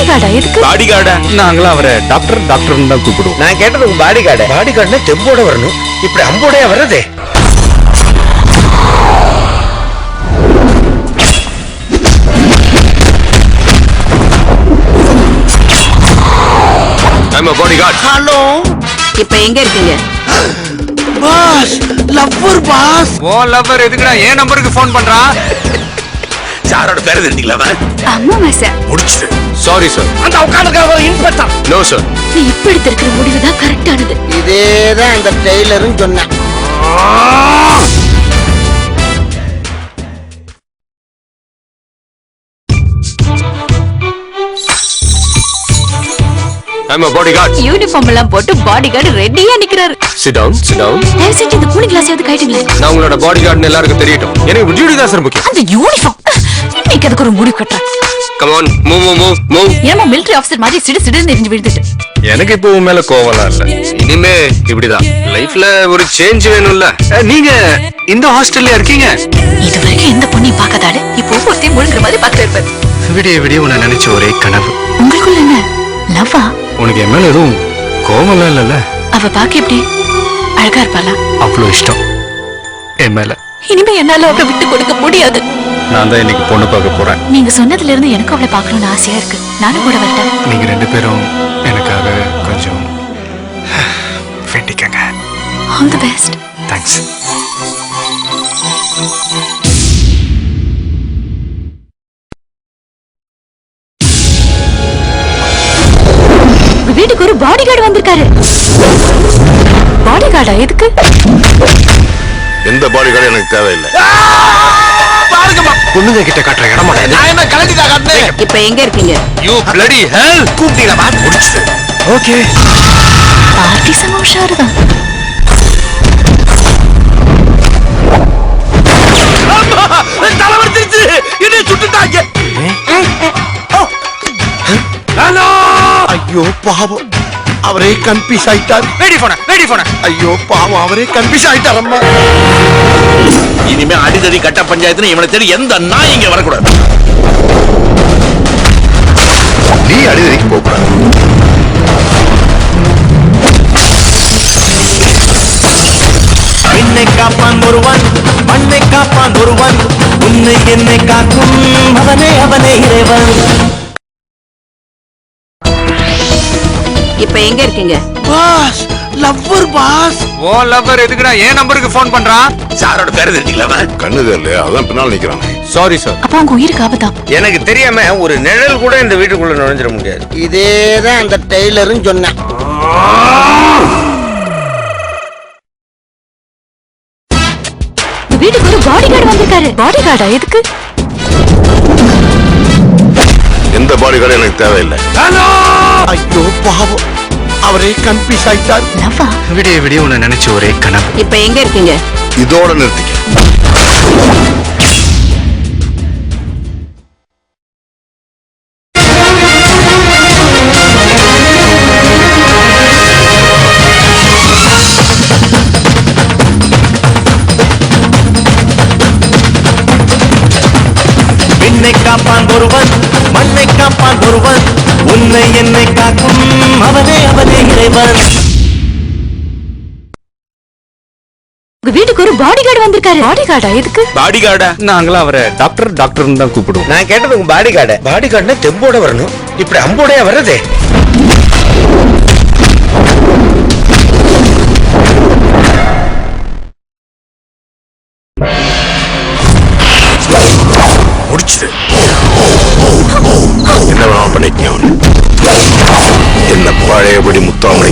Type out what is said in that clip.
பாடி கார்டா? எதுக்கு பாடி கார்டா? நாங்களாம் அவரை டாக்டர் டாக்டர் தான் கூப்பிடுவோம். நான் கேட்டது உங்க பாடி கார்டு. பாடி கார்டுனா தெம்போட வரணும், இப்படி அம்போடையா வர்றதே. ஹலோ, இப்ப எங்க இருக்கீங்க? Boss, lover boss. Oh lover எதுக்குடா என் நம்பருக்கு ஃபோன் பண்றான்? சாரோட பேரு தெரிஞ்சுக்கலாமா? அம்மா மாசா முடிச்சிடு. Sorry sir. அந்த உட்கார்ந்துக்காக இன்ஸ்பெக்டர். No sir. நீ இப்ப எடுத்திருக்கிற முடிவு தான் கரெக்டானது. இதேதான் அந்த டெய்லரும் சொன்னான். I'm a bodyguard. யூனிஃபார்ம் எல்லாம் போட்டு பாடி கார்டு ரெடியா நிக்கிறாரு. Sit down, sit down. தயவு செஞ்சு இந்த கூலிங் கிளாஸ் எது கைட்டுங்களே. நான் உங்களோட பாடிகார்ட்னு எல்லாருக்கும் தெரியட்டும். எனக்கு டியூட்டி தான் சார் முக்கியம். அந்த யூனிஃபார்ம் இன்னைக்கு அதுக்கு ஒரு முடிவு கட்டுறேன். Come on, move. ஏமா மிலிட்டரி ஆபீசர் மாதிரி சிடு எரிஞ்சு விழுந்துட்டு. எனக்கு இப்போ உன் மேல கோவம்லாம் இல்ல. இனிமே இப்படிதான். லைஃப்ல ஒரு சேஞ்ச் வேணும்ல. நீங்க இந்த ஹாஸ்டல்ல இருக்கீங்க? இது வரைக்கும் எந்த பொண்ணையும் பார்க்காதாடு இப்போ ஒருத்தையும் முழுங்குற மாதிரி பார்த்துட்டு இருப்பாரு. விடிய உன்னை நினைச்ச ஒரே கனவு. உங்களுக்குள்ள என்ன லவ்வா? உனக்கு என் மேல எதுவும் கோவம்லாம் இல்லல்ல? அவ பாக்க எப்படி அழகா இருப்பாளா? அவ்வளோ இஷ்டம் என் மேல. இனிமே என்னால அவளை விட்டு கொடுக்க முடியாது. நான் தான் இன்னைக்கு பொண்ணு பார்க்க போறேன். நீங்க சொன்னதுல இருந்து எனக்கு அவளை பார்க்கணும்னு ஆசையா இருக்கு. நானும் கூட வரட்டேன். நீங்க ரெண்டு பேரும் எனக்காக கொஞ்சம் வேண்டிக்கங்க. All the best. தேங்க்ஸ். வீட்டுக்கு ஒரு பாடி கார்டு வந்திருக்காரு. பாடி கார்டா? எதுக்கு? எந்த பாடி கார்டு எனக்கு தேவையில்லை. பொண்ணுங்க கிட்ட காட்டுற இடமா இது? நான் என்ன கலட்டிதா காட்டுனேன்? இப்ப எங்க இருக்கீங்க? You bloody hell. கூப்பிட்டீங்களா பாஸ்? முடிச்சிடு. ஓகே. பார்ட்டி செம உஷாருதான். தலைவர் திருச்சு என்ன சுட்டுட்டாங்க. ஹலோ. ஐயோ பாவம், அவரே கன்ஃபியூஸ் ஆயிட்டார். வெடி போன. ஐயோ பாவம், அவரே கன்ஃபியூஸ் ஆயிட்டார். அம்மா, இனிமே அடிதடி கட்ட பஞ்சாயத்துன்னு இவனை தேடி எந்த நாய் இங்க வரக்கூடாது. நீ அடிதடிக்கு போகக்கூடாது. என்னை காப்பான் ஒருவன், மண்ணை காப்பான் ஒருவன், உன்னை என்னை காக்கும் அவனே இறைவன். இப்ப எங்க இருக்கீங்க? Boss, lover boss. Oh lover எதுக்குடா என் நம்பருக்கு ஃபோன் பண்றான்? சாரோட பேரு தெரிஞ்சுக்கலாமா? கண்ணு தெரியல, அதான் பின்னால் நிக்கிறான். Sorry sir. அப்ப அவங்க உயிருக்கு ஆபத்தா? எனக்கு தெரியாம ஒரு நிழல் கூட இந்த வீட்டுக்குள்ள நுழைஞ்சிட முடியாது. இதேதான் அந்த டெய்லரும் சொன்னான். வீட்டுக்கு ஒரு பாடி கார்டு வந்திருக்காரு. பாடி கார்டா? எதுக்கு? எந்த பாடி கார்டு எனக்கு தேவையில்லை. ஐயோ பாவம், அவரே கன்ஃபியூஸ் ஆயிட்டார். லவ்வா? விடிய உன்னை நினைச்ச ஒரே கனவு. இப்ப எங்க இருக்கீங்க? இதோட நிறுத்திக்க. என்னை காப்பான் ஒருவன், மண்ணை காப்பான் ஒருவன், உன்னை என்னை காக்கும் அவனே இறைவன். உங்க வீட்டுக்கு ஒரு பாடி கார்டு வந்திருக்காரு. பாடி கார்டா? எதுக்கு? பாடி கார்டா? நாங்களாம் அவரை டாக்டர் டாக்டர் தான் கூப்பிடுவோம். நான் கேட்டது உங்க பாடி கார்டு. பாடி கார்டுனா தெம்போட வரணும், இப்படி அம்போடையா வர்றதே. முடிச்சிடு. என்ன வேணாலும் பண்ணிக்கங்க. அவனு என்ன பழையபடி முத்தாமணி